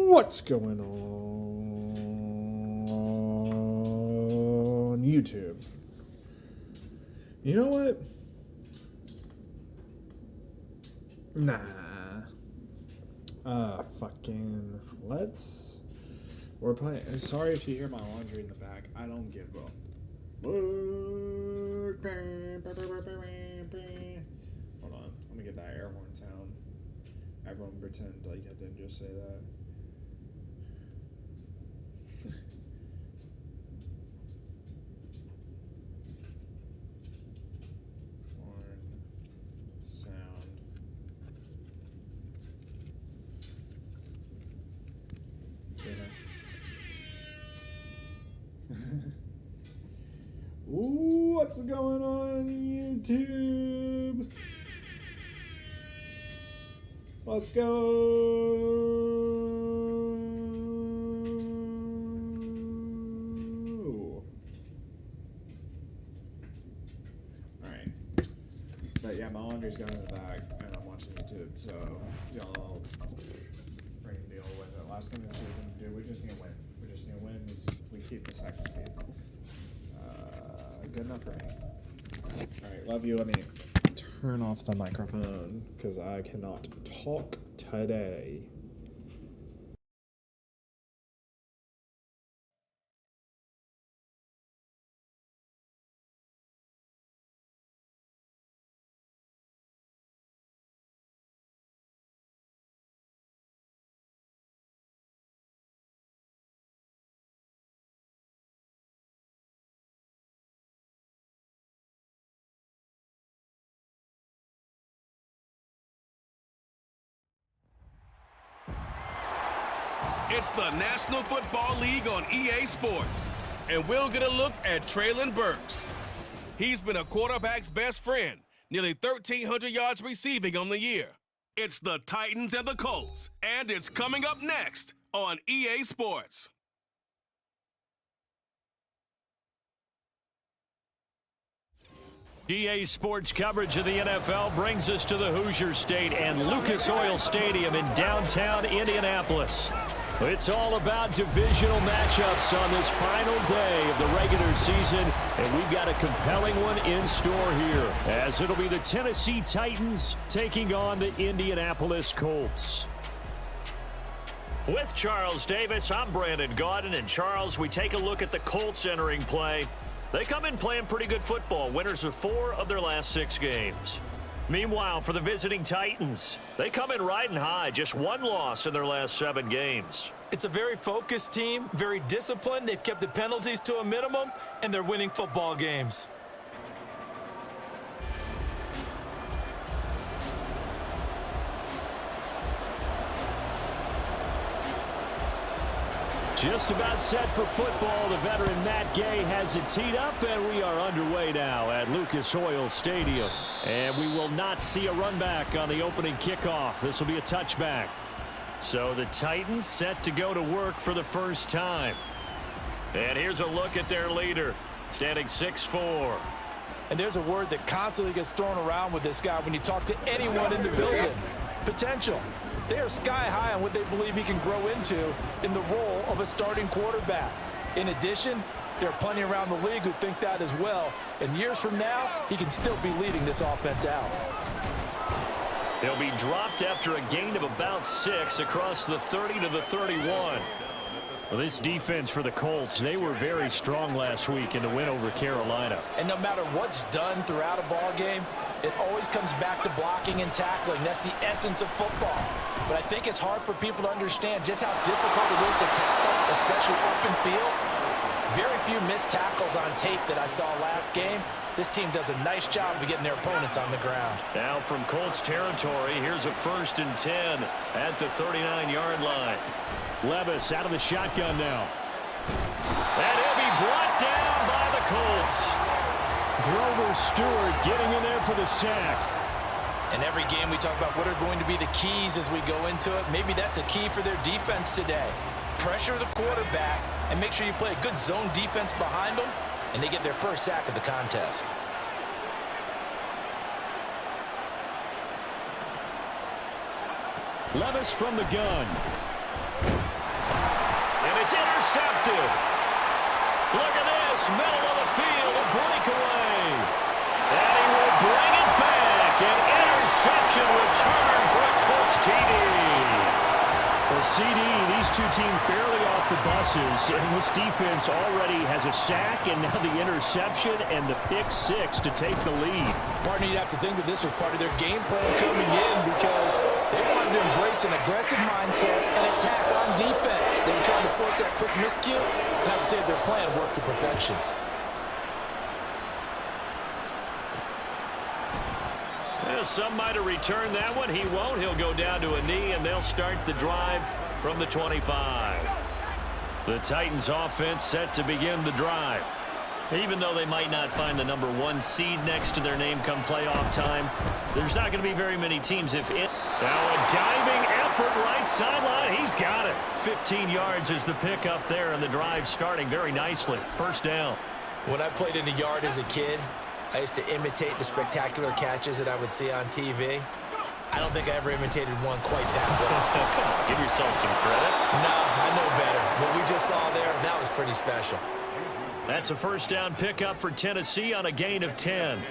What's going on YouTube? You know what? Nah. We're playing. Sorry if you hear my laundry in the back. I don't give a. Hold on. Let me get that air horn sound. Everyone pretend like I didn't just say that. Ooh, what's going on YouTube? Let's go. Alright. But yeah, my laundry's going in the bag and I'm watching YouTube, so y'all freaking deal with it. Last game of the season, dude, we just need to win. We just need to win. We keep the second seed. Good enough for me. Alright, love you. Let me turn off the microphone because I cannot talk today. It's the National Football League on EA Sports, and we'll get a look at Treylon Burks. He's been a quarterback's best friend, nearly 1,300 yards receiving on the year. It's the Titans and the Colts, and it's coming up next on EA Sports. EA Sports coverage of the NFL brings us to the Hoosier State and Lucas Oil Stadium in downtown Indianapolis. It's all about divisional matchups on this final day of the regular season, and we've got a compelling one in store here, as it'll be the Tennessee Titans taking on the Indianapolis Colts. With Charles Davis, I'm Brandon Gaudin, and Charles, we take a look at the Colts entering play. They come in playing pretty good football, winners of 4 of their last 6 games. Meanwhile, for the visiting Titans, they come in riding high, just 1 loss in their last 7 games. It's a very focused team, very disciplined. They've kept the penalties to a minimum, and they're winning football games. Just about set for football. The veteran Matt Gay has it teed up, and we are underway now at Lucas Oil Stadium. And we will not see a run back on the opening kickoff. This will be a touchback. So the Titans set to go to work for the first time. And here's a look at their leader, standing 6'4". And there's a word that constantly gets thrown around with this guy when you talk to anyone in the building. Potential. They are sky high on what they believe he can grow into in the role of a starting quarterback. In addition, there are plenty around the league who think that as well. And years from now, he can still be leading this offense out. He'll be dropped after a gain of about 6 across the 30 to the 31. Well, this defense for the Colts, they were very strong last week in the win over Carolina. And no matter what's done throughout a ball game, it always comes back to blocking and tackling. That's the essence of football. But I think it's hard for people to understand just how difficult it is to tackle, especially open field. Very few missed tackles on tape that I saw last game. This team does a nice job of getting their opponents on the ground. Now from Colts territory, here's a 1st and 10 at the 39-yard line. Levis out of the shotgun now. Stewart getting in there for the sack. And every game we talk about what are going to be the keys as we go into it. Maybe that's a key for their defense today. Pressure the quarterback and make sure you play a good zone defense behind them, and they get their first sack of the contest. Levis from the gun. And it's intercepted. Look at this, middle of the field, a breakaway. And he will bring it back. An interception return for a Colts TD. Well, CD, these two teams barely off the buses, and this defense already has a sack and now the interception and the pick six to take the lead. Partner, you'd have to think that this was part of their game plan coming in because they wanted to embrace an aggressive mindset and attack on defense. They were trying to force that quick miscue, and I would say their plan worked to perfection. Well, some might have returned that one. He won't. He'll go down to a knee, and they'll start the drive from the 25. The Titans offense set to begin the drive. Even though they might not find the number 1 seed next to their name come playoff time, there's not going to be very many teams if it... Now a diving effort right sideline. He's got it. 15 yards is the pickup there, and the drive starting very nicely. First down. When I played in the yard as a kid, I used to imitate the spectacular catches that I would see on TV. I don't think I ever imitated one quite that well. Come on, give yourself some credit. No, I know better. What we just saw there, that was pretty special. That's a first down pickup for Tennessee on a gain of 10.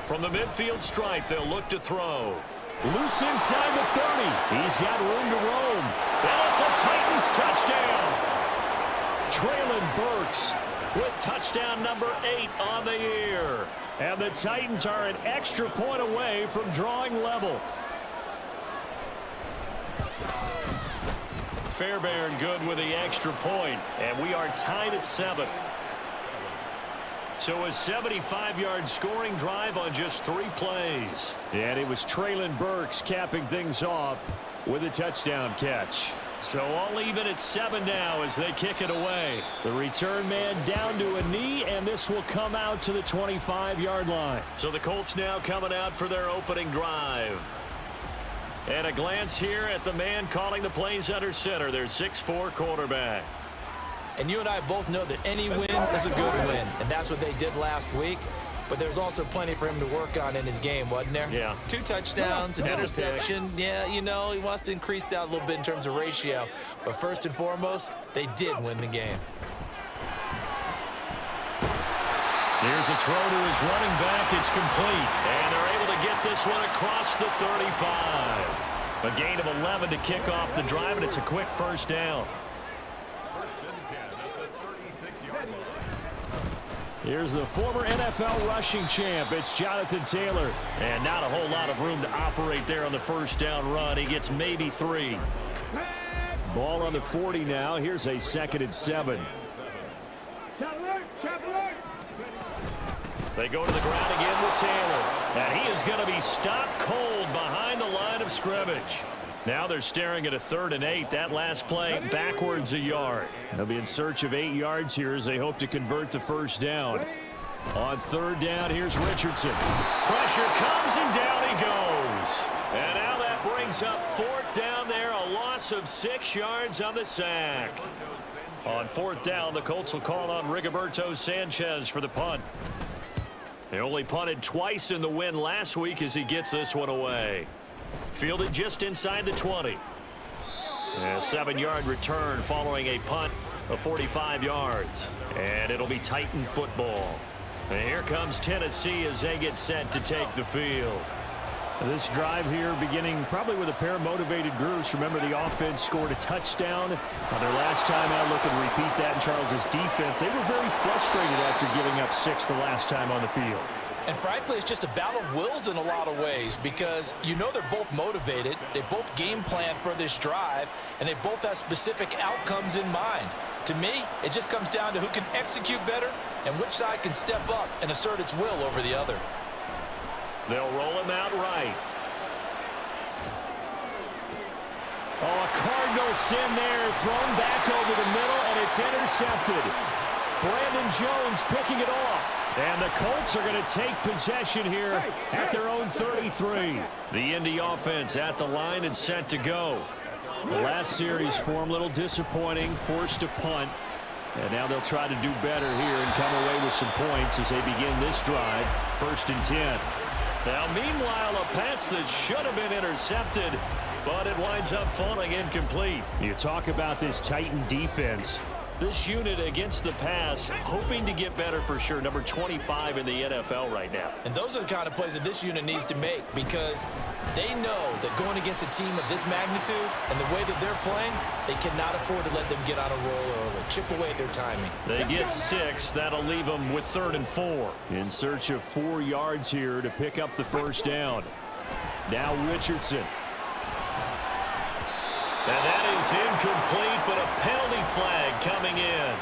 From the midfield stripe, they'll look to throw. Loose inside the 30. He's got room to roam. And it's a Titans touchdown. Traylon Burks with touchdown number 8 on the year. And the Titans are an extra point away from drawing level. Fairbairn good with the extra point, and we are tied at 7. So a 75-yard scoring drive on just 3 plays. And it was Traylon Burks capping things off with a touchdown catch. So all even at 7 now as they kick it away. The return man down to a knee, and this will come out to the 25-yard line. So the Colts now coming out for their opening drive. And a glance here at the man calling the plays under center, their 6'4" quarterback. And you and I both know that any win is a good win, and that's what they did last week. But there's also plenty for him to work on in his game, wasn't there? Yeah. 2 touchdowns, an interception. Yeah, you know, he wants to increase that a little bit in terms of ratio. But first and foremost, they did win the game. Here's a throw to his running back. It's complete. And they're able to get this one across the 35. A gain of 11 to kick off the drive, and it's a quick first down. Here's the former NFL rushing champ. It's Jonathan Taylor. And not a whole lot of room to operate there on the first down run. He gets maybe 3. Ball on the 40 now. Here's a 2nd and 7. They go to the ground again with Taylor. And he is going to be stopped cold behind the line of scrimmage. Now they're staring at a 3rd and 8. That last play backwards a yard. They'll be in search of 8 yards here as they hope to convert the first down. On 3rd down, here's Richardson. Pressure comes and down he goes. And now that brings up 4th down there. A loss of 6 yards on the sack. On 4th down, the Colts will call on Rigoberto Sanchez for the punt. They only punted twice in the win last week as he gets this one away. Fielded just inside the 20. A 7-yard return following a punt of 45 yards. And it'll be Titan football. And here comes Tennessee as they get set to take the field. This drive here beginning probably with a pair of motivated groups. Remember, the offense scored a touchdown on their last time out. Looking to repeat that in Charles's defense. They were very frustrated after giving up 6 the last time on the field. And frankly, it's just a battle of wills in a lot of ways because you know they're both motivated. They both game plan for this drive, and they both have specific outcomes in mind. To me, it just comes down to who can execute better and which side can step up and assert its will over the other. They'll roll him out right. Oh, a Cardinal send there, thrown back over the middle, and it's intercepted. Brandon Jones picking it off. And the Colts are going to take possession here at their own 33. The Indy offense at the line and set to go. The last series for them, a little disappointing, forced a punt. And now they'll try to do better here and come away with some points as they begin this drive. 1st and 10. Now, meanwhile, a pass that should have been intercepted, but it winds up falling incomplete. You talk about this Titan defense. This unit against the pass, hoping to get better for sure. Number 25 in the NFL right now. And those are the kind of plays that this unit needs to make, because they know that going against a team of this magnitude and the way that they're playing, they cannot afford to let them get on a roll early. Chip away at their timing. They get 6. That'll leave them with 3rd and 4. In search of 4 yards here to pick up the first down. Now Richardson. And that is incomplete, but a penalty flag coming in.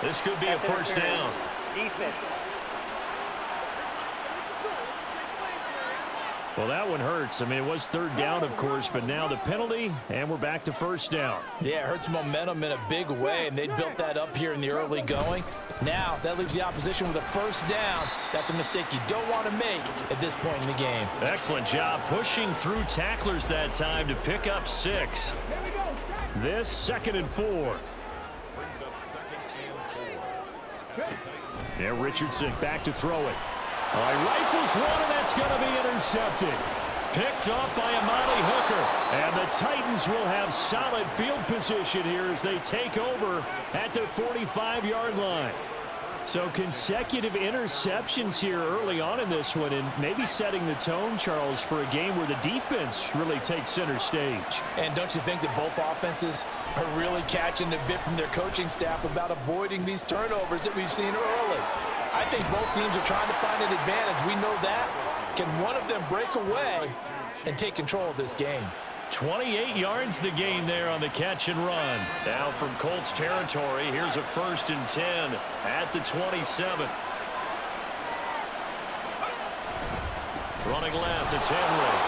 This could be a first down. Well, that one hurts. I mean, it was 3rd down, of course, but now the penalty, and we're back to first down. Yeah, it hurts momentum in a big way, and they built that up here in the early going. Now, that leaves the opposition with a first down. That's a mistake you don't want to make at this point in the game. Excellent job pushing through tacklers that time to pick up 6. This 2nd and 4. Yeah, Richardson back to throw it. All right, rifles one, and that's going to be intercepted. Picked up by Amani Hooker. And the Titans will have solid field position here as they take over at the 45-yard line. So consecutive interceptions here early on in this one, and maybe setting the tone, Charles, for a game where the defense really takes center stage. And don't you think that both offenses are really catching a bit from their coaching staff about avoiding these turnovers that we've seen early? I think both teams are trying to find an advantage. We know that. Can one of them break away and take control of this game? 28 yards the gain there on the catch and run. Now from Colts territory, here's a 1st and 10 at the 27. Running left, it's Henry.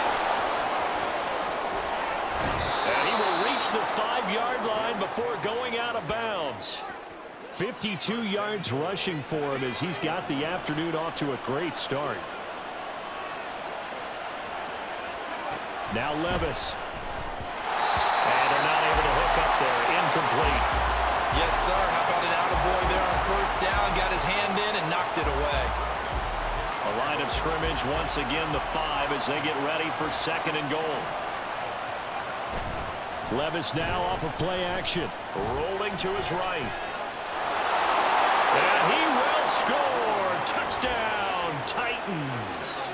And he will reach the 5-yard line before going out of bounds. 52 yards rushing for him as he's got the afternoon off to a great start. Now Levis. And they're not able to hook up there. Incomplete. Yes, sir. How about an attaboy there on first down? Got his hand in and knocked it away. A line of scrimmage once again, the 5 as they get ready for 2nd and goal. Levis now off of play action. Rolling to his right. And he will score. Touchdown, Titans.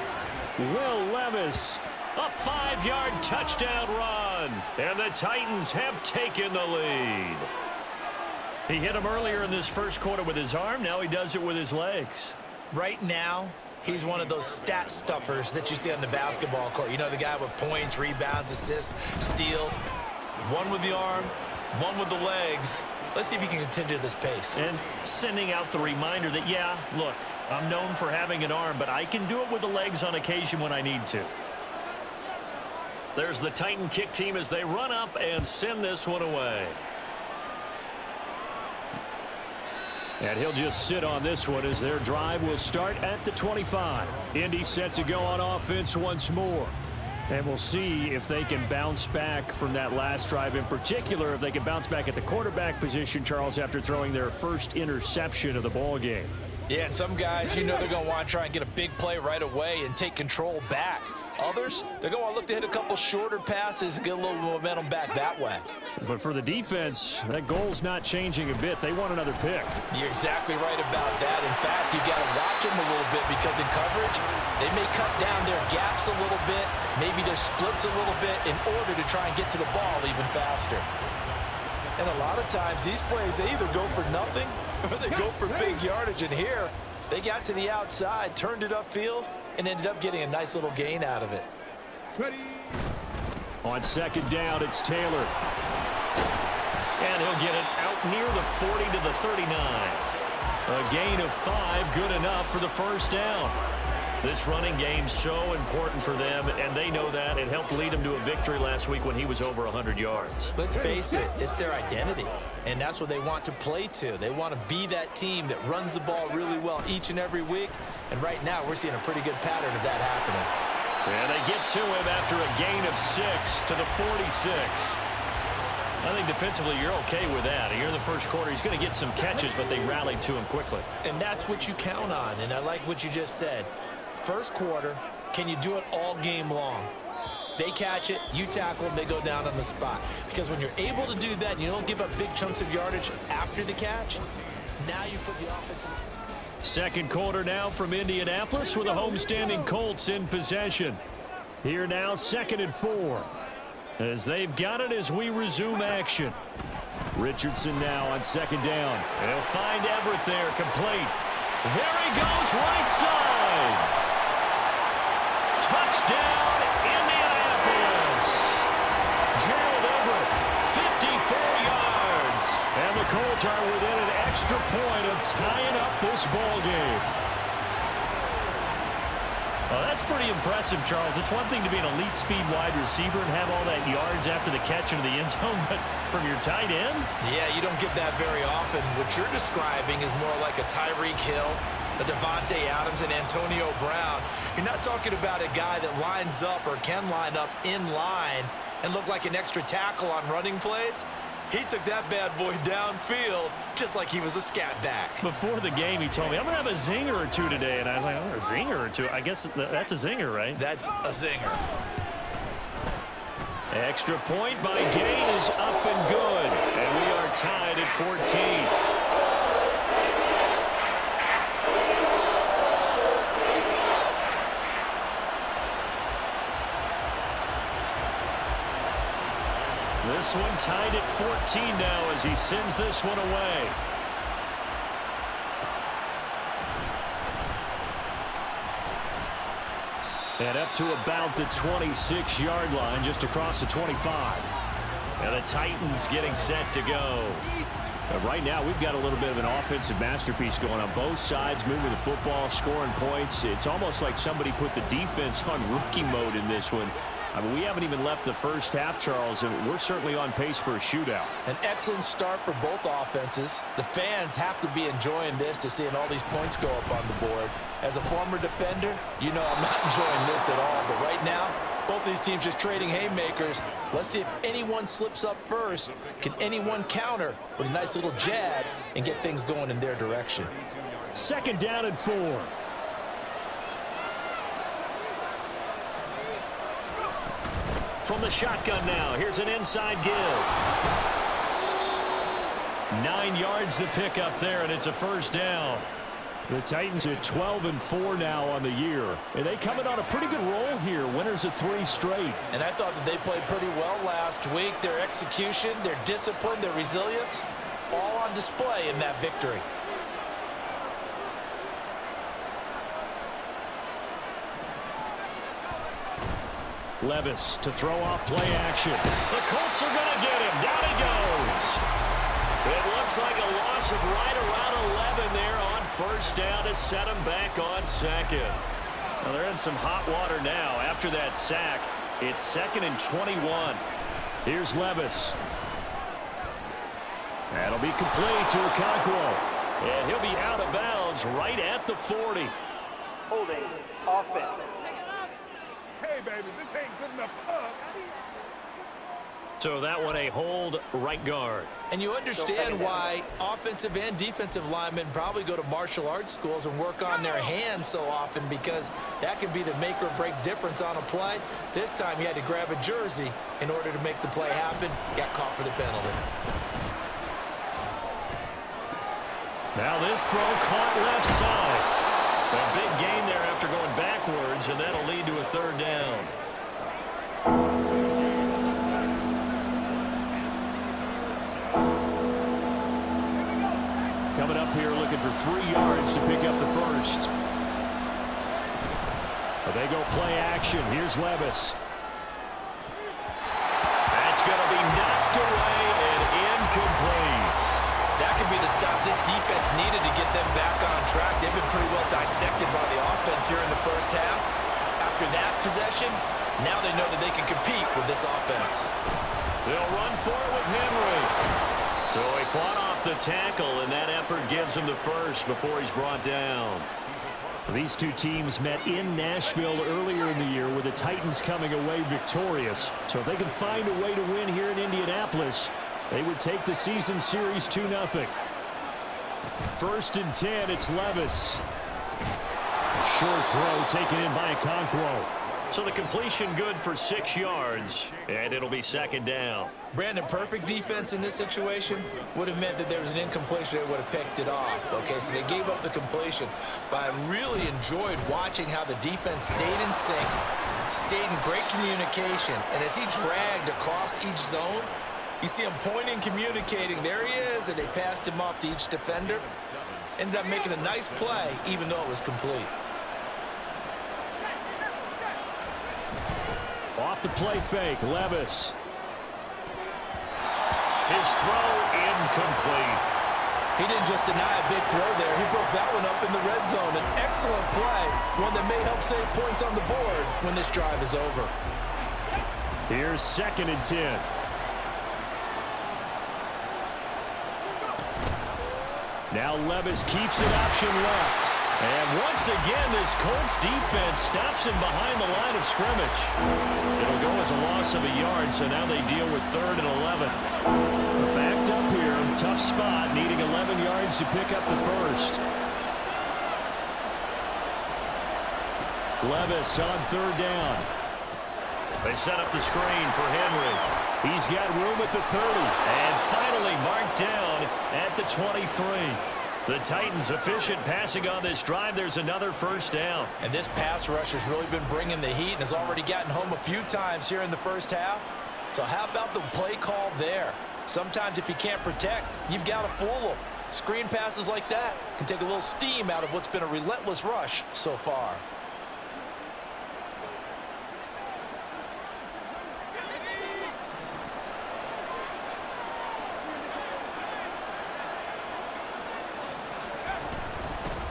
Will Levis. A 5-yard touchdown run. And the Titans have taken the lead. He hit him earlier in this first quarter with his arm. Now he does it with his legs. Right now, he's one of those stat stuffers that you see on the basketball court. You know, the guy with points, rebounds, assists, steals. One with the arm, one with the legs. Let's see if he can continue this pace. And sending out the reminder that, yeah, look, I'm known for having an arm, but I can do it with the legs on occasion when I need to. There's the Titan kick team as they run up and send this one away. And he'll just sit on this one as their drive will start at the 25. Indy set to go on offense once more. And we'll see if they can bounce back from that last drive, in particular if they can bounce back at the quarterback position, Charles, after throwing their first interception of the ball game. Yeah, and some guys, you know, they're going to want to try and get a big play right away and take control back. Others, they're going to look to hit a couple shorter passes and get a little momentum back that way. But for the defense, that goal's not changing a bit. They want another pick. You're exactly right about that. In fact, you got to watch them a little bit because in coverage, they may cut down their gaps a little bit, maybe their splits a little bit in order to try and get to the ball even faster. And a lot of times, these plays, they either go for nothing or they go for big yardage. And here, they got to the outside, turned it upfield, and ended up getting a nice little gain out of it. On 2nd down, it's Taylor. And he'll get it out near the 40 to the 39. A gain of 5, good enough for the first down. This running game's so important for them, and they know that. It helped lead them to a victory last week when he was over 100 yards. Let's face it, it's their identity, and that's what they want to play to. They want to be that team that runs the ball really well each and every week, and right now we're seeing a pretty good pattern of that happening. And they get to him after a gain of 6 to the 46. I think defensively you're okay with that. Here in the first quarter, he's going to get some catches, but they rallied to him quickly. And that's what you count on, and I like what you just said. First quarter, can you do it all game long? They catch it, you tackle them, they go down on the spot. Because when you're able to do that, and you don't give up big chunks of yardage after the catch, now you put the offense in. Second quarter now from Indianapolis with the homestanding Colts in possession. Here now, 2nd and 4. As they've got it as we resume action. Richardson now on 2nd down. And he'll find Everett there, complete. There he goes, right side. Touchdown, Indianapolis. Gerald Everett, 54 yards. And the Colts are within an extra point of tying up this ball game. Well, that's pretty impressive, Charles. It's one thing to be an elite speed wide receiver and have all that yards after the catch into the end zone, but from your tight end? Yeah, you don't get that very often. What you're describing is more like a Tyreek Hill, a Devontae Adams, and Antonio Brown. You're not talking about a guy that lines up or can line up in line and look like an extra tackle on running plays. He took that bad boy downfield just like he was a scat back. Before the game, he told me, I'm going to have a zinger or two today. And I was like, oh, a zinger or two? I guess that's a zinger, right? That's a zinger. Extra point by Gain is up and good. And we are tied at 14. This one tied at 14 now as he sends this one away. And up to about the 26-yard line, just across the 25. And the Titans getting set to go. Right now, we've got a little bit of an offensive masterpiece going on both sides, moving the football, scoring points. It's almost like somebody put the defense on rookie mode in this one. I mean, we haven't even left the first half, Charles, and we're certainly on pace for a shootout. An excellent start for both offenses. The fans have to be enjoying this to seeing all these points go up on the board. As a former defender, you know I'm not enjoying this at all. But right now, both these teams just trading haymakers. Let's see if anyone slips up first. Can anyone counter with a nice little jab and get things going in their direction? 2nd down and 4. From the shotgun now, here's an inside give. 9 yards to pick up there, and it's a first down. The Titans at 12 and 4 now on the year. And they coming on a pretty good roll here. Winners of 3 straight. And I thought that they played pretty well last week. Their execution, their discipline, their resilience, all on display in that victory. Levis to throw off play action. The Colts are going to get him. Down he goes. It looks like a loss of right around 11 there on first down to set him back on 2nd. Well, they're in some hot water now. After that sack, it's 2nd and 21. Here's Levis. That'll be complete to Okonkwo. And he'll be out of bounds right at the 40. Holding offense. Hey, baby, this ain't good enough for us. So that one a hold right guard. And you understand why offensive and defensive linemen probably go to martial arts schools and work on their hands so often, because that can be the make or break difference on a play. This time he had to grab a jersey in order to make the play happen. Got caught for the penalty. Now this throw caught left side. A big gain there after going backwards, and that'll lead to a 3rd down. Coming up here looking for 3 yards to pick up the first. But they go play action. Here's Levis. That's going to be knocked away and incomplete. That could be the stop this defense needed to get them back on track. They've been pretty well dissected by the offense here in the first half. After that possession, now they know that they can compete with this offense. They'll run for it with Henry. So he fought off the tackle, and that effort gives him the first before he's brought down. These two teams met in Nashville earlier in the year with the Titans coming away victorious. So if they can find a way to win here in Indianapolis, they would take the season series 2-0. 1st and 10, it's Levis. Short throw taken in by Okonkwo. So the completion good for 6 yards, and it'll be 2nd down. Brandon, perfect defense in this situation would have meant that there was an incompletion that would have picked it off. Okay, so they gave up the completion. But I really enjoyed watching how the defense stayed in sync, stayed in great communication, and as he dragged across each zone, you see him pointing, communicating. There he is, and they passed him off to each defender. Ended up making a nice play, even though it was complete. Off the play fake, Levis. His throw incomplete. He didn't just deny a big throw there. He broke that one up in the red zone. An excellent play, one that may help save points on the board when this drive is over. Here's 2nd and 10. Now Levis keeps it option left. And once again, this Colts defense stops him behind the line of scrimmage. It'll go as a loss of a yard, so now they deal with 3rd and 11. Backed up here, tough spot, needing 11 yards to pick up the first. Levis on 3rd down. They set up the screen for Henry. He's got room at the 30, and finally marked down at the 23. The Titans efficient passing on this drive. There's another 1st down. And this pass rush has really been bringing the heat and has already gotten home a few times here in the first half. So how about the play call there? Sometimes if you can't protect, you've got to fool them. Screen passes like that can take a little steam out of what's been a relentless rush so far.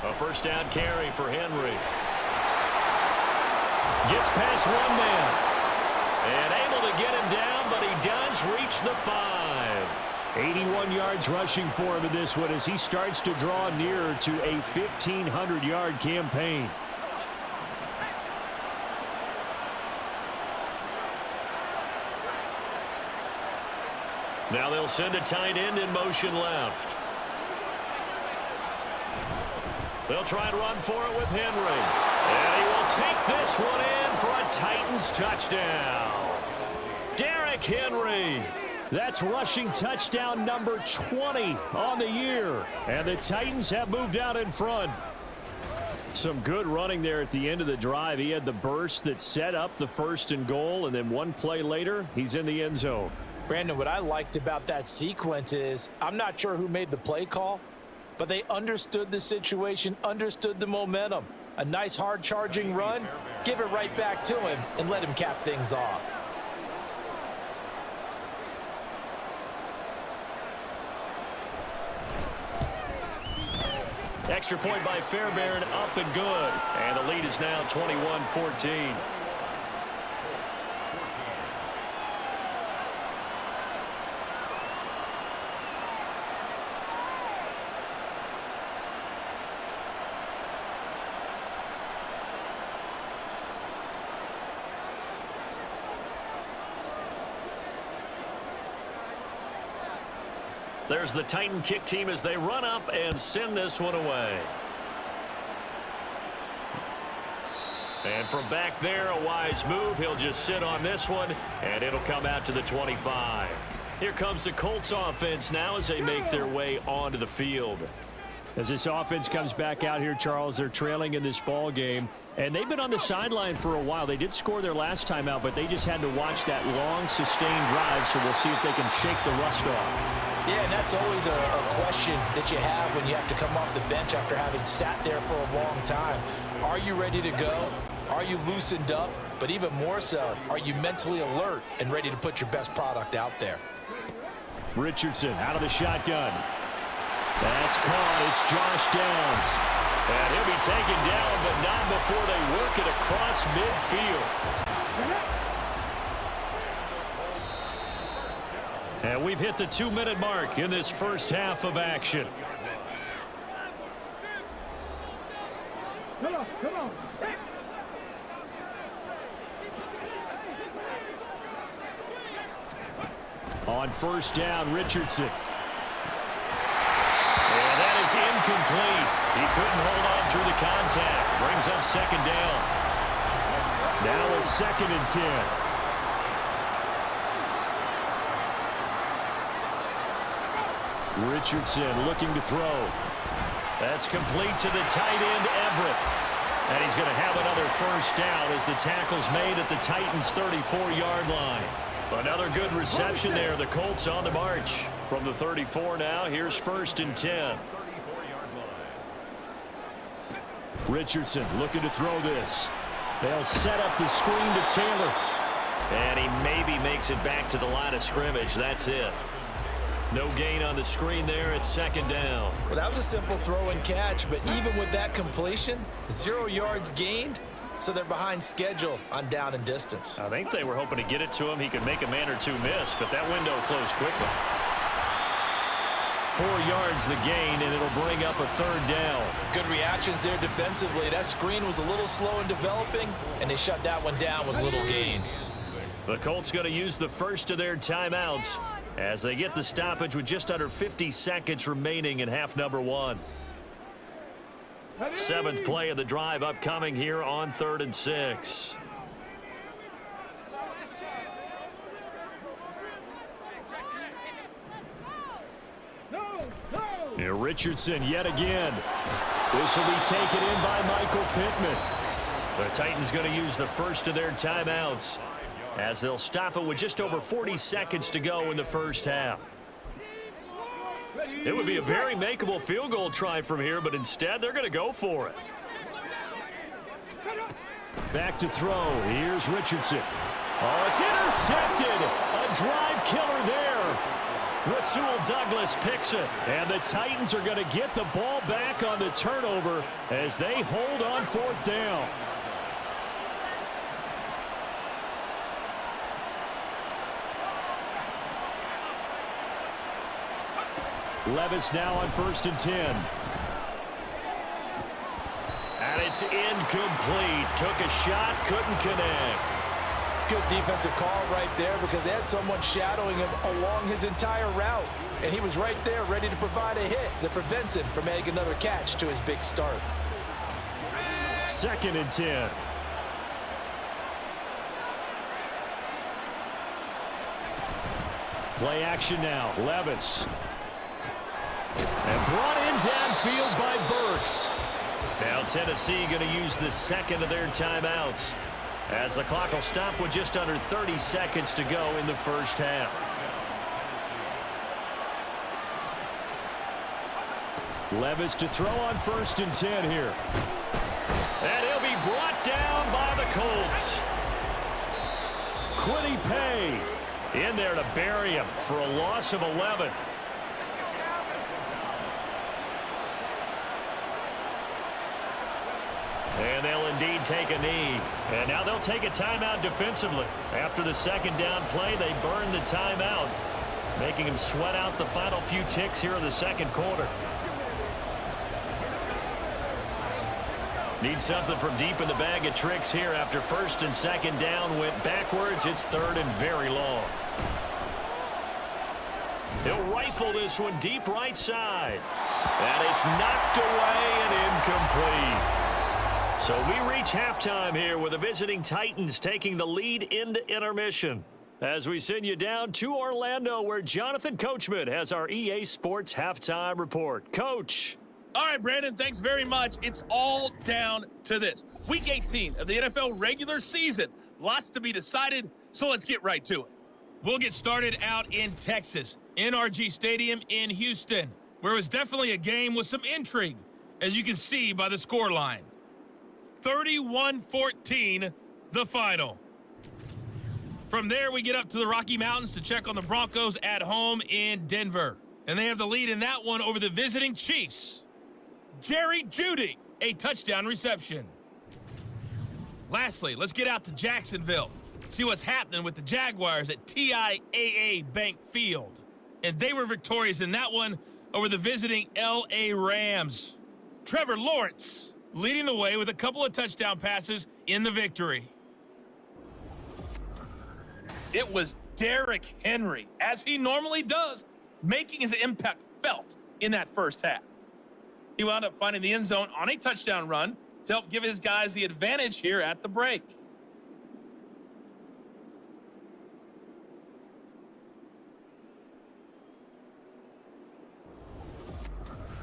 A 1st down carry for Henry. Gets past one man. And able to get him down, but he does reach the 5. 81 yards rushing for him in this one as he starts to draw nearer to a 1,500-yard campaign. Now they'll send a tight end in motion left. They'll try and run for it with Henry. And he will take this one in for a Titans touchdown. Derrick Henry. That's rushing touchdown number 20 on the year. And the Titans have moved out in front. Some good running there at the end of the drive. He had the burst that set up the 1st and goal, and then one play later, he's in the end zone. Brandon, what I liked about that sequence is I'm not sure who made the play call, but they understood the situation, understood the momentum. A nice hard-charging run, give it right back to him, and let him cap things off. Extra point by Fairbairn, up and good. And the lead is now 21-14. There's the Titan kick team as they run up and send this one away. And from back there, a wise move. He'll just sit on this one, and it'll come out to the 25. Here comes the Colts offense now as they make their way onto the field. As this offense comes back out here, Charles, they're trailing in this ball game. And they've been on the sideline for a while. They did score their last time out, but they just had to watch that long, sustained drive, so we'll see if they can shake the rust off. Yeah, and that's always a question that you have when you have to come off the bench after having sat there for a long time. Are you ready to go? Are you loosened up? But even more so, are you mentally alert and ready to put your best product out there? Richardson out of the shotgun. That's caught. It's Josh Downs. And he'll be taken down, but not before they work it across midfield. And we've hit the 2-minute mark in this first half of action. Come on, come on. On first down, Richardson. And that is incomplete. He couldn't hold on through the contact. Brings up second down. Now a 2nd and 10. Richardson looking to throw. That's complete to the tight end, Everett. And he's going to have another first down as the tackle's made at the Titans' 34-yard line. Another good reception there. The Colts on the march. From the 34 now, here's 1st and 10. Richardson looking to throw this. They'll set up the screen to Taylor. And he maybe makes it back to the line of scrimmage. That's it. No gain on the screen there at 2nd down. Well, that was a simple throw and catch, but even with that completion, 0 yards gained, so they're behind schedule on down and distance. I think they were hoping to get it to him. He could make a man or two miss, but that window closed quickly. 4 yards the gain, and it'll bring up a 3rd down. Good reactions there defensively. That screen was a little slow in developing, and they shut that one down with little gain. The Colts going to use the first of their timeouts as they get the stoppage with just under 50 seconds remaining in half number 1. 7th play of the drive upcoming here on 3rd and 6. Here Richardson yet again. This will be taken in by Michael Pittman. The Titans going to use the first of their timeouts as they'll stop it with just over 40 seconds to go in the first half. It would be a very makeable field goal try from here, but instead they're going to go for it. Back to throw. Here's Richardson. Oh, it's intercepted. A drive killer there. Rasul Douglas picks it. And the Titans are going to get the ball back on the turnover as they hold on 4th down. Levis now on 1st and 10. And it's incomplete. Took a shot, couldn't connect. Good defensive call right there because they had someone shadowing him along his entire route. And he was right there ready to provide a hit that prevents him from making another catch to his big start. 2nd and 10. Play action now. Levis. And brought in downfield by Burks. Now Tennessee going to use the 2nd of their timeouts as the clock will stop with just under 30 seconds to go in the first half. Levis to throw on 1st and 10 here. And he'll be brought down by the Colts. Quiddy Pay in there to bury him for a loss of 11. And they'll indeed take a knee. And now they'll take a timeout defensively. After the 2nd down play, they burn the timeout, making them sweat out the final few ticks here in the 2nd quarter. Need something from deep in the bag of tricks here after 1st and 2nd down went backwards. It's 3rd and very long. He'll rifle this one deep right side. And it's knocked away and incomplete. So we reach halftime here with the visiting Titans taking the lead into intermission. As we send you down to Orlando where Jonathan Coachman has our EA Sports halftime report. Coach. All right, Brandon, thanks very much. It's all down to this. Week 18 of the NFL regular season. Lots to be decided, so let's get right to it. We'll get started out in Texas, NRG Stadium in Houston, where it was definitely a game with some intrigue, as you can see by the scoreline. 31-14, the final. From there, we get up to the Rocky Mountains to check on the Broncos at home in Denver. And they have the lead in that one over the visiting Chiefs. Jerry Jeudy, a touchdown reception. Lastly, let's get out to Jacksonville. See what's happening with the Jaguars at TIAA Bank Field. And they were victorious in that one over the visiting LA Rams. Trevor Lawrence leading the way with a couple of touchdown passes in the victory. It was Derrick Henry, as he normally does, making his impact felt in that first half. He wound up finding the end zone on a touchdown run to help give his guys the advantage here at the break.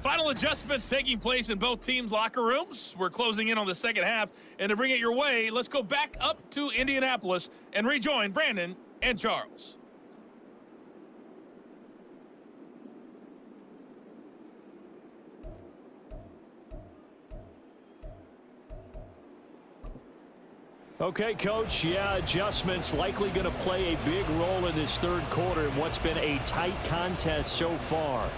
Final adjustments taking place in both teams' locker rooms. We're closing in on the second half, and to bring it your way, let's go back up to Indianapolis and rejoin Brandon and Charles. Okay, Coach, yeah, adjustments likely going to play a big role in this third quarter in what's been a tight contest so far.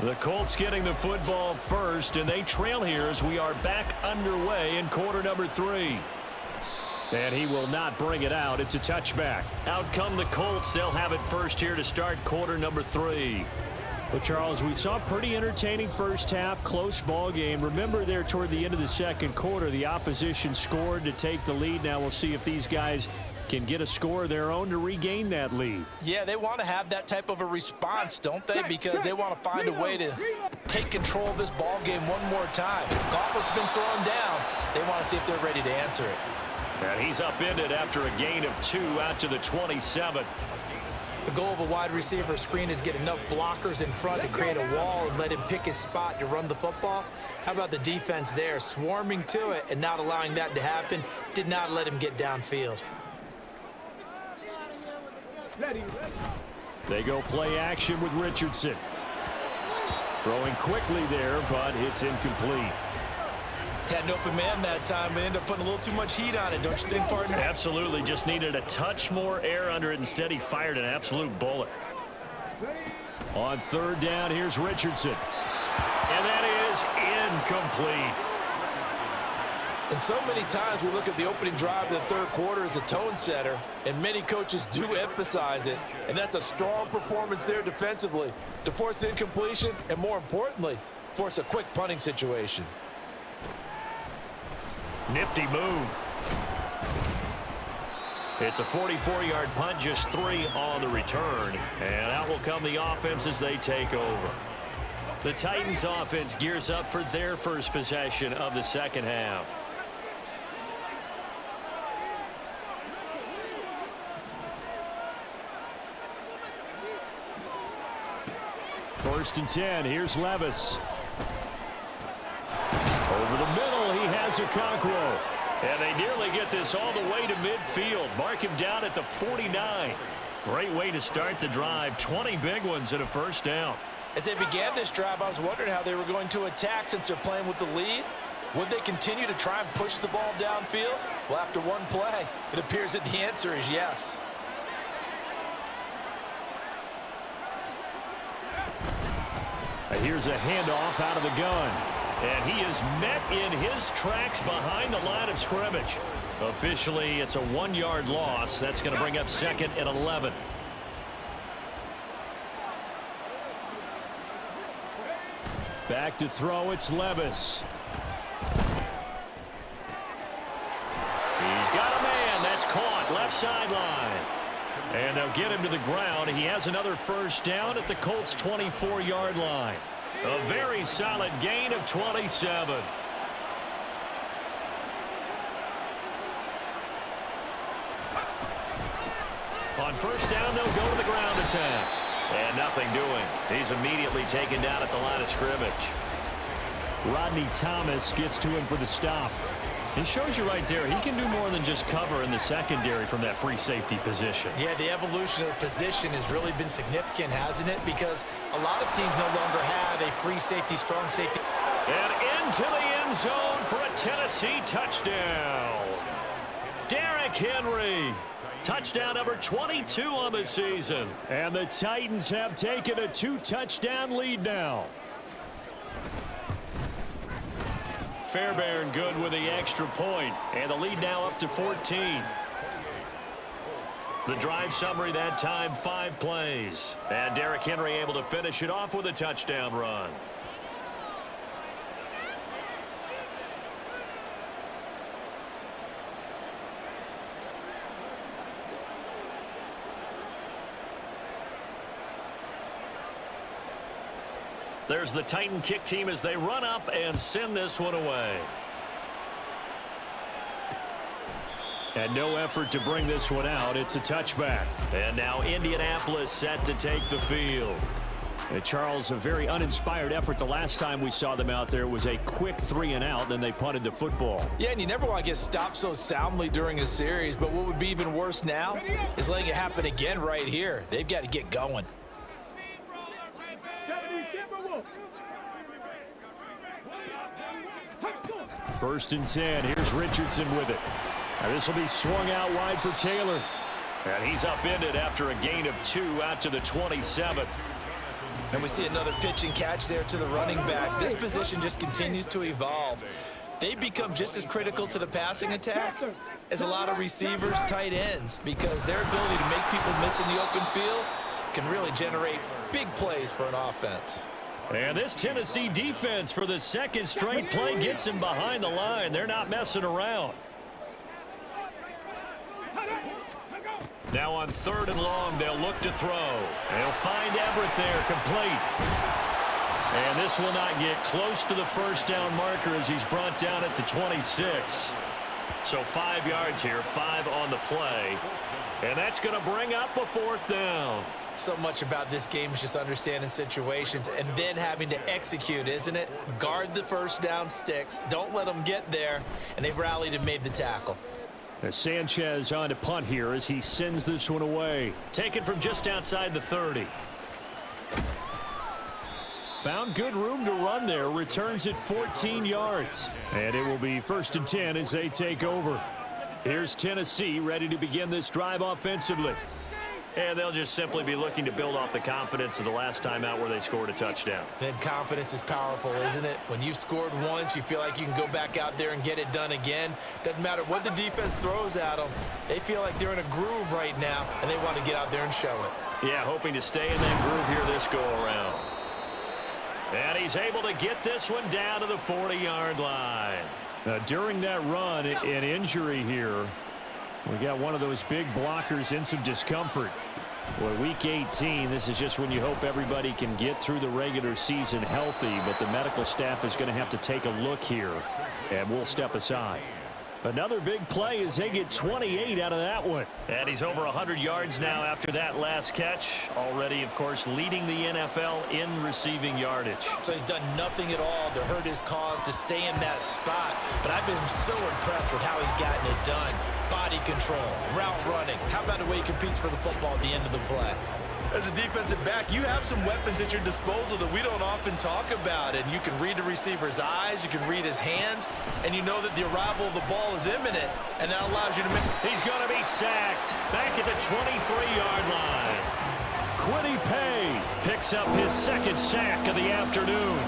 The Colts getting the football first, and they trail here as we are back underway in quarter number 3. And he will not bring it out. It's a touchback. Out come the Colts. They'll have it first here to start quarter number 3. Well, Charles, we saw a pretty entertaining first half, close ball game. Remember there toward the end of the second quarter, the opposition scored to take the lead. Now we'll see if these guys can get a score of their own to regain that lead. Yeah, they want to have that type of a response, don't they? Because they want to find a way to take control of this ball game one more time. Gauntlet's been thrown down. They want to see if they're ready to answer it. And he's upended after a gain of 2 out to the 27. The goal of a wide receiver screen is get enough blockers in front to create a wall and let him pick his spot to run the football. How about the defense there, swarming to it and not allowing that to happen? Did not let him get downfield. They go play action with Richardson. Throwing quickly there, but it's incomplete. Had an open man that time, but ended up putting a little too much heat on it, don't you think, partner? Absolutely. Just needed a touch more air under it. Instead, he fired an absolute bullet. On third down, here's Richardson. And that is incomplete. And so many times we look at the opening drive of the third quarter as a tone setter, and many coaches do emphasize it, and that's a strong performance there defensively to force incompletion and, more importantly, force a quick punting situation. Nifty move. It's a 44-yard punt, just 3 on the return, and out will come the offense as they take over. The Titans offense gears up for their first possession of the second half. First and 10, here's Levis. Over the middle, he has Okonkwo. And they nearly get this all the way to midfield. Mark him down at the 49. Great way to start the drive. 20 big ones and a first down. As they began this drive, I was wondering how they were going to attack since they're playing with the lead. Would they continue to try and push the ball downfield? Well, after one play, it appears that the answer is yes. Here's a handoff out of the gun. And he is met in his tracks behind the line of scrimmage. Officially, it's a 1-yard loss. That's going to bring up second and 11. Back to throw, it's Levis. He's got a man. That's caught. Left sideline. And they'll get him to the ground. He has another first down at the Colts' 24-yard line. A very solid gain of 27. On first down, they'll go to the ground attack. And nothing doing. He's immediately taken down at the line of scrimmage. Rodney Thomas gets to him for the stop. It shows you right there, he can do more than just cover in the secondary from that free safety position. Yeah, the evolution of the position has really been significant, hasn't it? Because a lot of teams no longer have a free safety, strong safety. And into the end zone for a Tennessee touchdown. Derrick Henry. Touchdown number 22 on the season. And the Titans have taken a 2-touchdown lead now. Fairbairn good with the extra point. And the lead now up to 14. The drive summary that time, 5 plays. And Derrick Henry able to finish it off with a touchdown run. There's the Titan kick team as they run up and send this one away. And no effort to bring this one out. It's a touchback. And now Indianapolis set to take the field. And Charles, a very uninspired effort. The last time we saw them out there was a quick 3-and-out, then they punted the football. Yeah, and you never want to get stopped so soundly during a series, but what would be even worse now is letting it happen again right here. They've got to get going. First and 10. Here's Richardson with it. And this will be swung out wide for Taylor. And he's upended after a gain of 2 out to the 27. And we see another pitch and catch there to the running back. This position just continues to evolve. They become just as critical to the passing attack as a lot of receivers, tight ends, because their ability to make people miss in the open field can really generate big plays for an offense. And this Tennessee defense for the second straight play gets him behind the line. They're not messing around. Now on 3rd and long, they'll look to throw. They'll find Everett there, complete. And this will not get close to the first down marker as he's brought down at the 26. So 5 yards here, 5 on the play. And that's going to bring up a 4th down. So much about this game is just understanding situations and then having to execute, isn't it? Guard the first down sticks. Don't let them get there. And they've rallied and made the tackle. As Sanchez on to punt here as he sends this one away. Taken from just outside the 30. Found good room to run there. Returns it 14 yards. And it will be 1st and 10 as they take over. Here's Tennessee ready to begin this drive offensively. And they'll just simply be looking to build off the confidence of the last time out where they scored a touchdown. Then confidence is powerful, isn't it? When you've scored once, you feel like you can go back out there and get it done again. Doesn't matter what the defense throws at them. They feel like they're in a groove right now, and they want to get out there and show it. Yeah, hoping to stay in that groove here this go-around. And he's able to get this one down to the 40-yard line. Now, during that run, an injury here. We got one of those big blockers in some discomfort. Boy, week 18, this is just when you hope everybody can get through the regular season healthy, but the medical staff is going to have to take a look here, and we'll step aside. Another big play as they get 28 out of that one. And he's over 100 yards now after that last catch. Already, of course, leading the NFL in receiving yardage. So he's done nothing at all to hurt his cause to stay in that spot. But I've been so impressed with how he's gotten it done. Body control, route running. How about the way he competes for the football at the end of the play? As a defensive back, you have some weapons at your disposal that we don't often talk about. And you can read the receiver's eyes, you can read his hands, and you know that the arrival of the ball is imminent, and that allows you to make... He's going to be sacked back at the 23-yard line. Quiddy Pay picks up his second sack of the afternoon.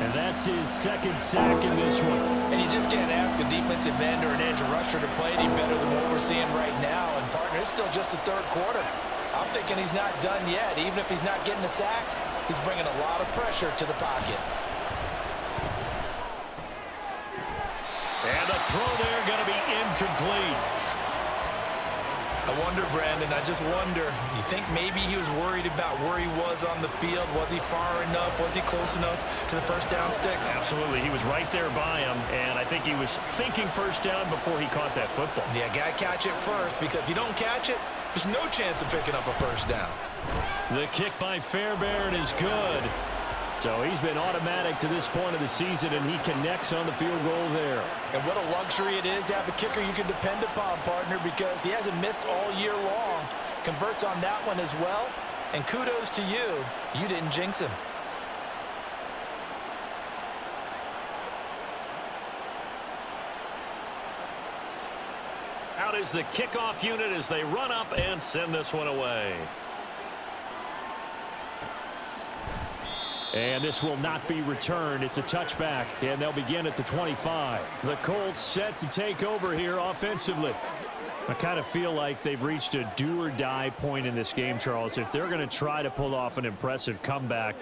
And that's his second sack in this one. And you just can't ask a defensive end or an edge rusher to play any better than what we're seeing right now. And, partner, it's still just the 3rd quarter. I'm thinking he's not done yet. Even if he's not getting a sack, he's bringing a lot of pressure to the pocket. And the throw there going to be incomplete. I wonder, Brandon, I just wonder. You think maybe he was worried about where he was on the field? Was he far enough? Was he close enough to the first down sticks? Absolutely. He was right there by him, and I think he was thinking first down before he caught that football. Yeah, got to catch it first, because if you don't catch it, there's no chance of picking up a first down. The kick by Fairbairn is good. So he's been automatic to this point of the season, and he connects on the field goal there. And what a luxury it is to have a kicker you can depend upon, partner, because he hasn't missed all year long. Converts on that one as well. And kudos to you. You didn't jinx him. Out is the kickoff unit as they run up and send this one away. And this will not be returned. It's a touchback, and they'll begin at the 25. The Colts set to take over here offensively. I kind of feel like they've reached a do-or-die point in this game, Charles. If they're going to try to pull off an impressive comeback,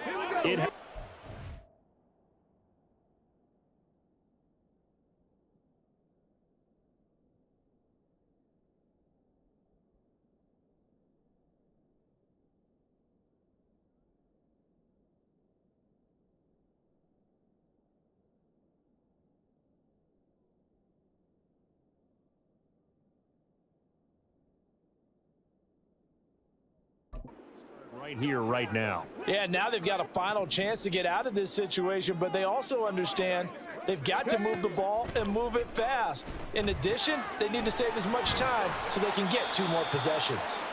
right here, right now. Yeah, now they've got a final chance to get out of this situation, but they also understand they've got to move the ball and move it fast. In addition, they need to save as much time so they can get 2 more possessions.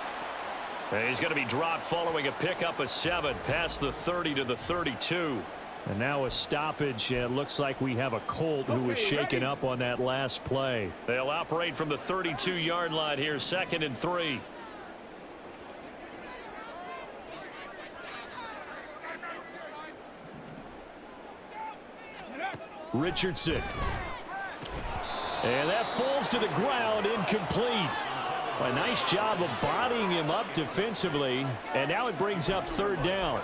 And he's going to be dropped following a pickup of 7 past the 30 to the 32. And now a stoppage. It looks like we have a Colt who was shaken up on that last play. They'll operate from the 32-yard line here, 2nd and 3. Richardson. And that falls to the ground, incomplete. A nice job of bodying him up defensively, and now it brings up 3rd down.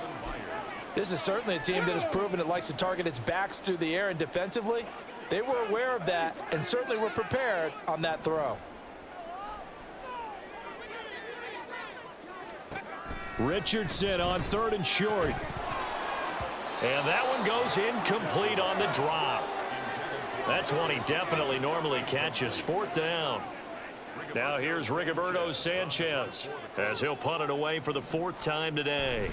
This is certainly a team that has proven it likes to target its backs through the air, and defensively, they were aware of that and certainly were prepared on that throw. Richardson on 3rd and short. And that one goes incomplete on the drop. That's one he definitely normally catches. 4th down. Now here's Rigoberto Sanchez as he'll punt it away for the 4th time today.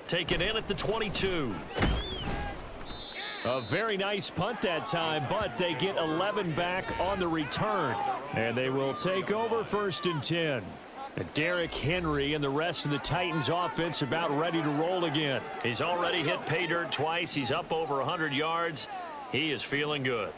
Taken in at the 22. A very nice punt that time, but they get 11 back on the return. And they will take over 1st and 10. Derrick Henry and the rest of the Titans offense about ready to roll again. He's already hit pay dirt twice. He's up over 100 yards. He is feeling good.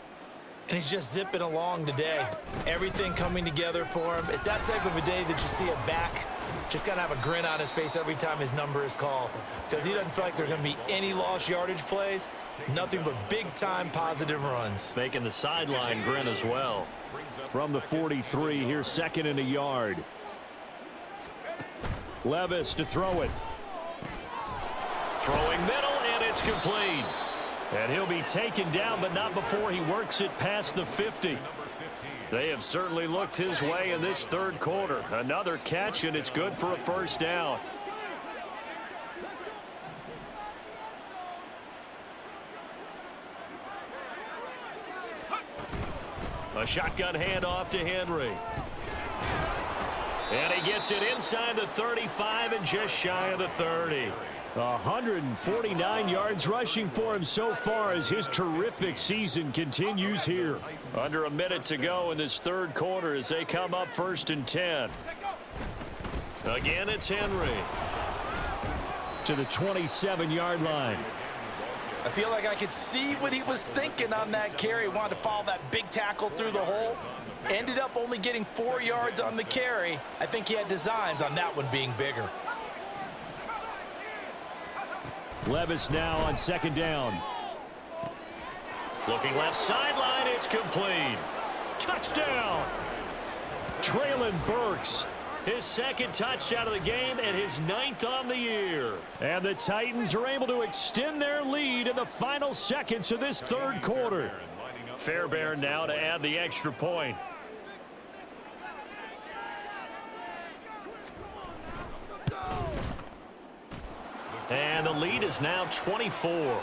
And he's just zipping along today. Everything coming together for him. It's that type of a day that you see a back just kind of have a grin on his face every time his number is called, because he doesn't feel like there are going to be any lost yardage plays. Nothing but big-time positive runs. Making the sideline grin as well. From the 43, here's 2nd and a yard. Levis to throw it. Throwing middle, and it's complete. And he'll be taken down, but not before he works it past the 50. They have certainly looked his way in this 3rd quarter. Another catch, and it's good for a 1st down. A shotgun handoff to Henry. And he gets it inside the 35 and just shy of the 30. 149 yards rushing for him so far as his terrific season continues here. Under a minute to go in this 3rd quarter as they come up 1st and 10. Again, it's Henry. To the 27-yard line. I feel like I could see what he was thinking on that carry. Wanted to follow that big tackle through the hole. Ended up only getting 4 yards on the carry. I think he had designs on that one being bigger. Levis now on 2nd down. Looking left sideline, it's complete. Touchdown! Traylon Burks, his 2nd touchdown of the game and his 9th on the year. And the Titans are able to extend their lead in the final seconds of this 3rd quarter. Fairbairn now to add the extra point. And the lead is now 24.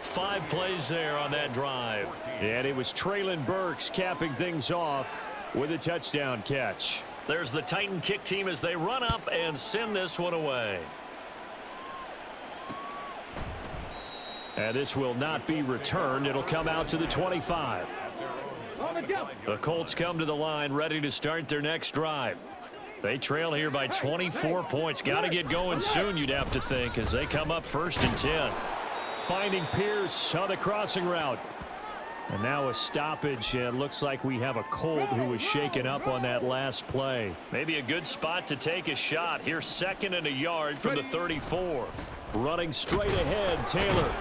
5 plays there on that drive. And it was Traylon Burks capping things off with a touchdown catch. There's the Titan kick team as they run up and send this one away. And this will not be returned. It'll come out to the 25. The Colts come to the line ready to start their next drive. They trail here by 24 points. Got to get going soon, you'd have to think, as they come up 1st and 10. finding Pierce on the crossing route. And now a stoppage, and it looks like we have a Colt who was shaken up on that last play. Maybe a good spot to take a shot. Here's 2nd and a yard from the 34. Running straight ahead, Taylor.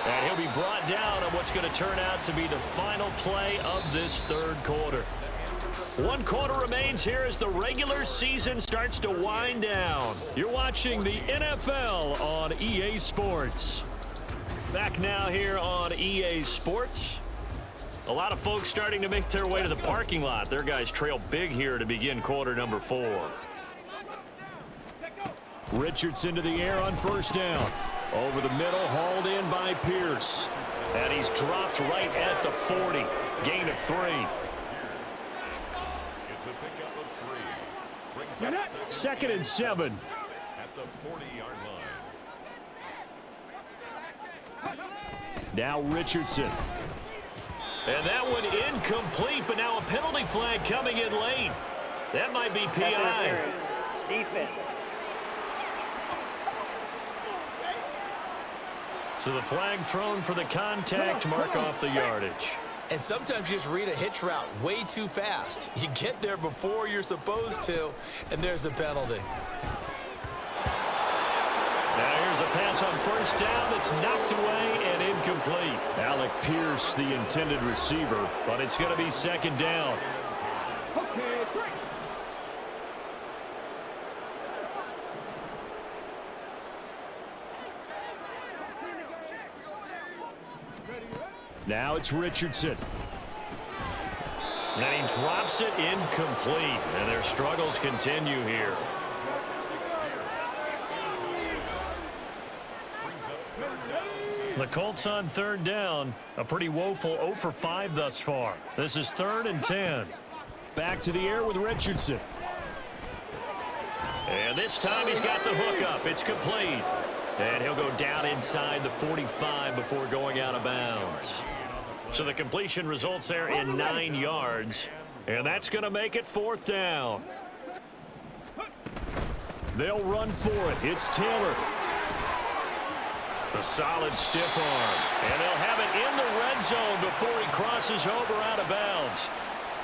And he'll be brought down on what's going to turn out to be the final play of this third quarter. 1 quarter remains here as the regular season starts to wind down. You're watching the NFL on EA Sports. Back now here on EA Sports. A lot of folks starting to make their way to the parking lot. Their guys trail big here to begin quarter number 4. Richardson to the air on 1st down. Over the middle, hauled in by Pierce. And he's dropped right at the 40. Gain of 3. It's a pickup of 3. Brings up 2nd and 7. at the 40-yard line. Now Richardson. And that one incomplete, but now a penalty flag coming in late. That might be PI. Defense. So the flag thrown for the contact, mark off the yardage. And sometimes you just read a hitch route way too fast. You get there before you're supposed to, and there's the penalty. Now here's a pass on 1st down that's knocked away and incomplete. Alec Pierce, the intended receiver, but it's going to be 2nd down. Now it's Richardson. And he drops it incomplete. And their struggles continue here. The Colts on 3rd down. A pretty woeful 0 for 5 thus far. This is 3rd and 10. Back to the air with Richardson. And this time he's got the hook up. It's complete. And he'll go down inside the 45 before going out of bounds. So the completion results there in 9 yards. And that's going to make it 4th down. They'll run for it. It's Taylor. A solid stiff arm. And they'll have it in the red zone before he crosses over out of bounds.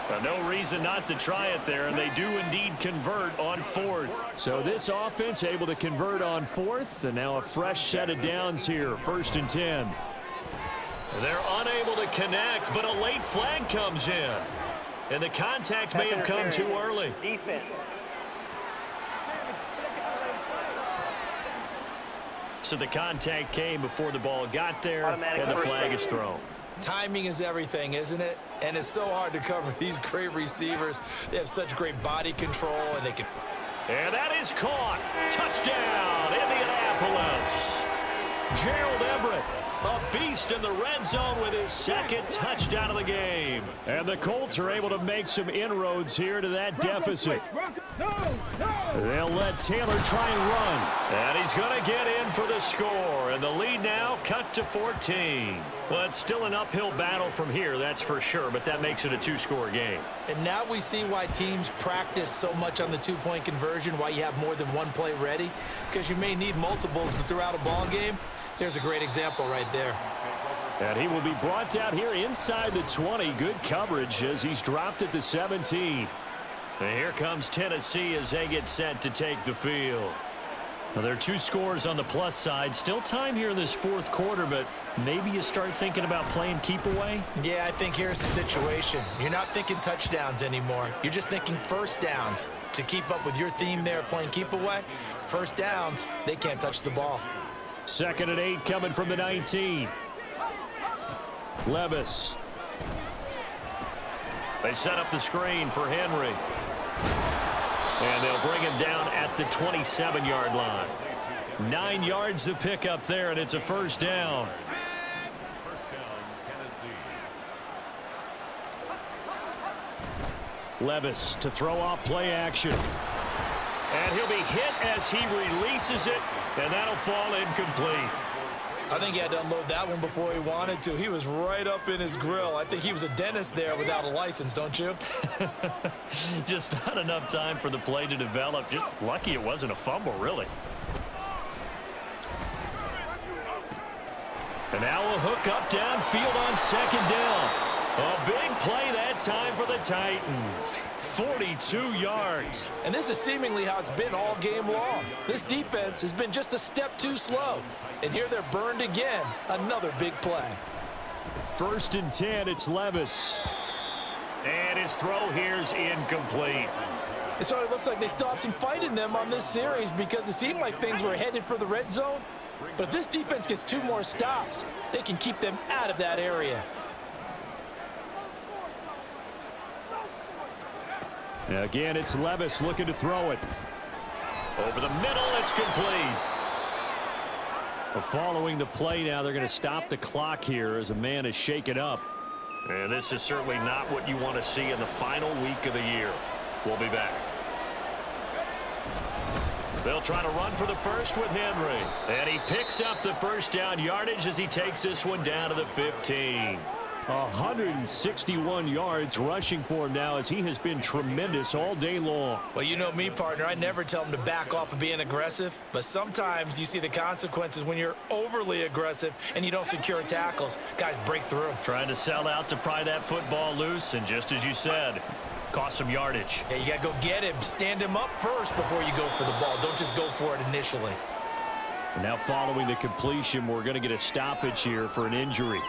But no reason not to try it there, and they do indeed convert on 4th. So this offense able to convert on 4th, and now a fresh set of downs here, 1st and 10. They're unable to connect, but a late flag comes in. And the contact may have come too early. Defense. So the contact came before the ball got there, Automatic and the first flag down. is thrown. Timing is everything, isn't it? And it's so hard to cover these great receivers. They have such great body control, and they can... And that is caught. Touchdown, Indianapolis. Gerald Everett, a beast in the red zone with his 2nd touchdown of the game. And the Colts are able to make some inroads here to that deficit. They'll let Taylor try and run. And he's going to get in for the score. And the lead now cut to 14. Well, it's still an uphill battle from here, that's for sure, but that makes it a 2-score game. And now we see why teams practice so much on the 2-point conversion, why you have more than one play ready, because you may need multiples throughout a ball game. There's a great example right there. And he will be brought down here inside the 20. Good coverage as he's dropped at the 17. And here comes Tennessee as they get set to take the field. Now, there are 2 scores on the plus side. Still time here in this 4th quarter, but maybe you start thinking about playing keep away? Yeah, I think here's the situation. You're not thinking touchdowns anymore. You're just thinking 1st downs. To keep up with your theme there playing keep away, 1st downs, they can't touch the ball. 2nd and 8 coming from the 19. Levis. They set up the screen for Henry. And they'll bring him down at the 27-yard line. 9 yards to pick up there, and it's a 1st down. First down, Tennessee. Levis to throw off play action. And he'll be hit as he releases it, and that'll fall incomplete. I think he had to unload that one before he wanted to. He was right up in his grill. I think he was a dentist there without a license, don't you? Just not enough time for the play to develop. Just lucky it wasn't a fumble, really. And now a hook up downfield on second down. A big play that time for the Titans. 42 yards. And this is seemingly how it's been all game long. This defense has been just a step too slow. And here they're burned again. Another big play. 1st and 10, it's Levis. And his throw here's incomplete. It sort of looks like they still have some fight in them on this series because it seemed like things were headed for the red zone. But if this defense gets 2 more stops, they can keep them out of that area. Again, it's Levis looking to throw it. Over the middle, it's complete. Following the play now, they're going to stop the clock here as a man is shaken up. And this is certainly not what you want to see in the final week of the year. We'll be back. They'll try to run for the first with Henry. And he picks up the first down yardage as he takes this one down to the 15. 161 yards rushing for him now as he has been tremendous all day long. Well, you know me, partner. I never tell him to back off of being aggressive. But sometimes you see the consequences when you're overly aggressive and you don't secure tackles. Guys break through. Trying to sell out to pry that football loose. And just as you said, cost some yardage. Yeah, you got to go get him. Stand him up first before you go for the ball. Don't just go for it initially. And now following the completion, we're going to get a stoppage here for an injury.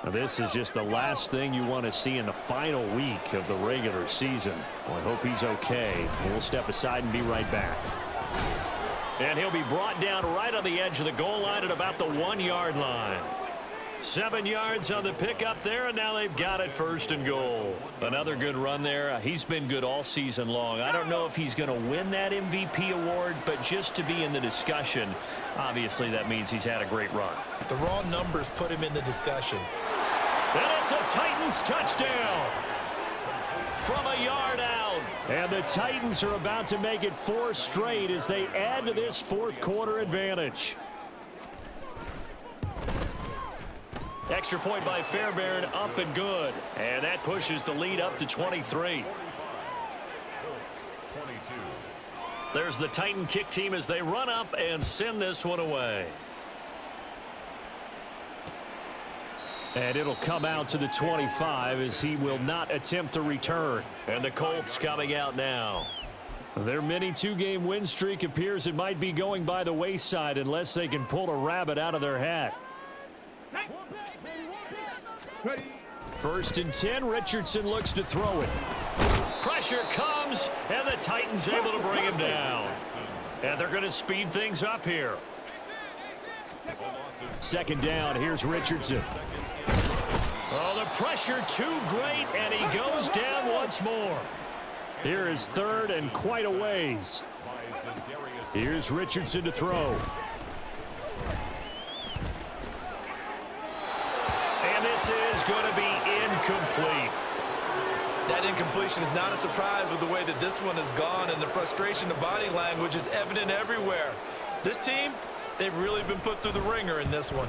Now, this is just the last thing you want to see in the final week of the regular season. Well, I hope he's okay. We'll step aside and be right back. And he'll be brought down right on the edge of the goal line at about the 1-yard line. 7 yards on the pickup there, and now they've got it 1st and goal. Another good run there. He's been good all season long. I don't know if he's going to win that MVP award, but just to be in the discussion, obviously that means he's had a great run. The raw numbers put him in the discussion. And it's a Titans touchdown from a yard out. And the Titans are about to make it 4 straight as they add to this 4th quarter advantage. Extra point by Fairbairn, up and good. And that pushes the lead up to 23. There's the Titan kick team as they run up and send this one away. And it'll come out to the 25 as he will not attempt to return. And the Colts coming out now. Their mini 2-game win streak appears it might be going by the wayside unless they can pull a rabbit out of their hat. 1st and 10, Richardson looks to throw it. Pressure comes, and the Titans able to bring him down. And they're going to speed things up here. 2nd down, here's Richardson. Oh, the pressure too great, and he goes down once more. Here is 3rd and quite a ways. Here's Richardson to throw. And this is going to be incomplete. That incompletion is not a surprise with the way that this one has gone, and the frustration of body language is evident everywhere. This team, they've really been put through the ringer in this one.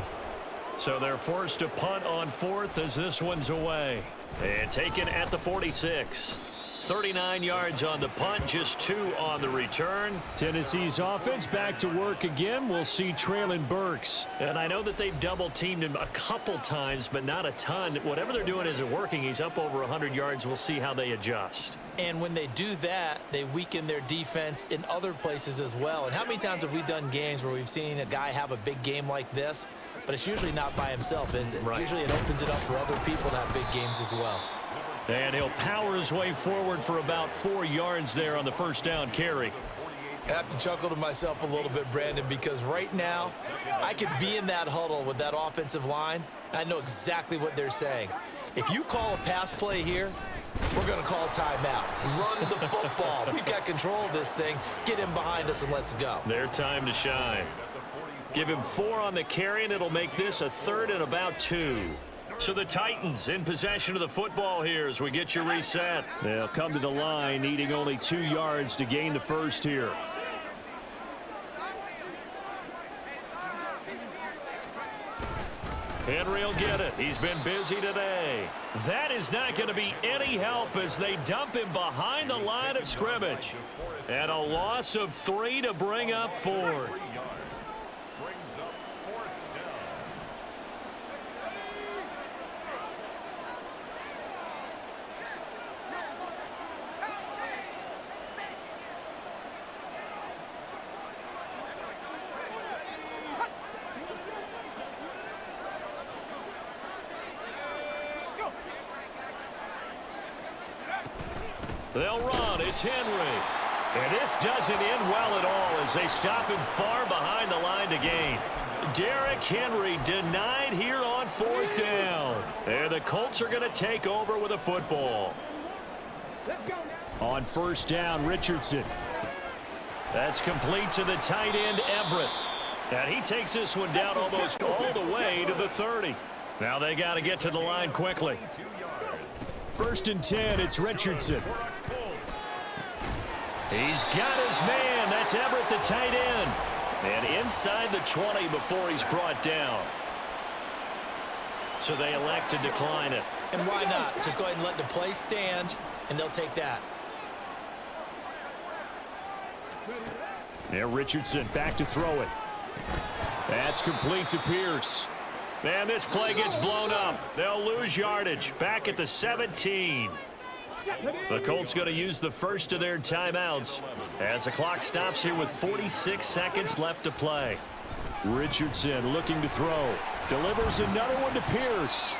So they're forced to punt on 4th as this one's away. And taken at the 46. 39 yards on the punt, just 2 on the return. Tennessee's offense back to work again. We'll see Traylon Burks. And I know that they've double-teamed him a couple times, but not a ton. Whatever they're doing isn't working. He's up over 100 yards. We'll see how they adjust. And when they do that, they weaken their defense in other places as well. And how many times have we done games where we've seen a guy have a big game like this, but it's usually not by himself, is it? Right. Usually it opens it up for other people to have big games as well. And he'll power his way forward for about 4 yards there on the 1st down carry. I have to chuckle to myself a little bit, Brandon, because right now I could be in that huddle with that offensive line. I know exactly what they're saying. If you call a pass play here, we're going to call timeout. Run the football. We've got control of this thing. Get him behind us and let's go. Their time to shine. Give him 4 on the carry, and it'll make this a 3rd and about 2. So the Titans in possession of the football here as we get you reset. They'll come to the line, needing only 2 yards to gain the 1st here. Henry will get it. He's been busy today. That is not going to be any help as they dump him behind the line of scrimmage. And a loss of 3 to bring up 4th. They'll run. It's Henry. And this doesn't end well at all as they stop him far behind the line to gain. Derrick Henry denied here on 4th down. And the Colts are going to take over with a football. On 1st down, Richardson. That's complete to the tight end, Everett. And he takes this one down almost all the way to the 30. Now they got to get to the line quickly. 1st and 10, it's Richardson. He's got his man. That's Everett, the tight end. And inside the 20 before he's brought down. So they elect to decline it. And why not? Just go ahead and let the play stand, and they'll take that. There, Richardson back to throw it. That's complete to Pierce. And this play gets blown up. They'll lose yardage. Back at the 17. The Colts going to use the first of their timeouts as the clock stops here with 46 seconds left to play. Richardson looking to throw. Delivers another one to Pierce.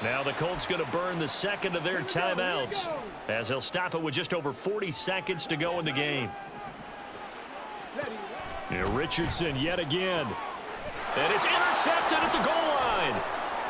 Now the Colts going to burn the second of their timeouts as they'll stop it with just over 40 seconds to go in the game. Here Richardson yet again. And it's intercepted at the goal line.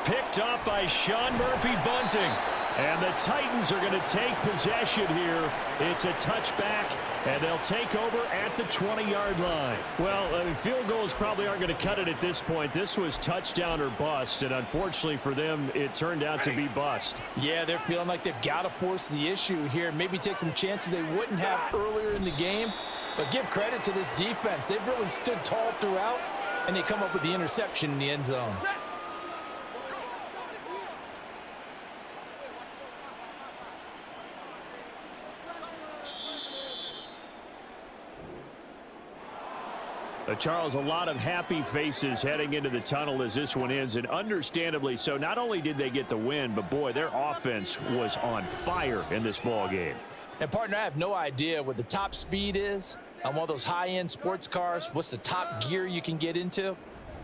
Picked up by Sean Murphy-Bunting. And the Titans are going to take possession here. It's a touchback, and they'll take over at the 20-yard line. Well, I mean, field goals probably aren't going to cut it at this point. This was touchdown or bust, and unfortunately for them, it turned out to be bust. Yeah, they're feeling like they've got to force the issue here. Maybe take some chances they wouldn't have earlier in the game. But give credit to this defense. They've really stood tall throughout, and they come up with the interception in the end zone. Charles, a lot of happy faces heading into the tunnel as this one ends, and understandably so. Not only did they get the win, but boy, their offense was on fire in this ball game. And partner, I have no idea what the top speed is on one of those high-end sports cars. What's the top gear you can get into?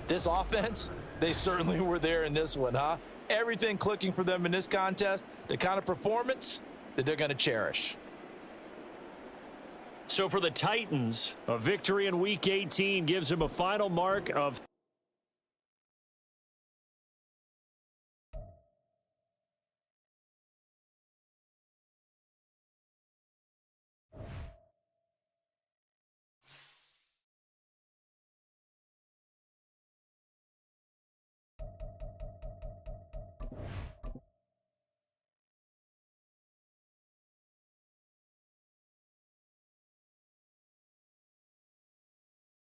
This offense, they certainly were there in this one, huh? Everything clicking for them in this contest, the kind of performance that they're going to cherish. So for the Titans, a victory in Week 18 gives them a final mark of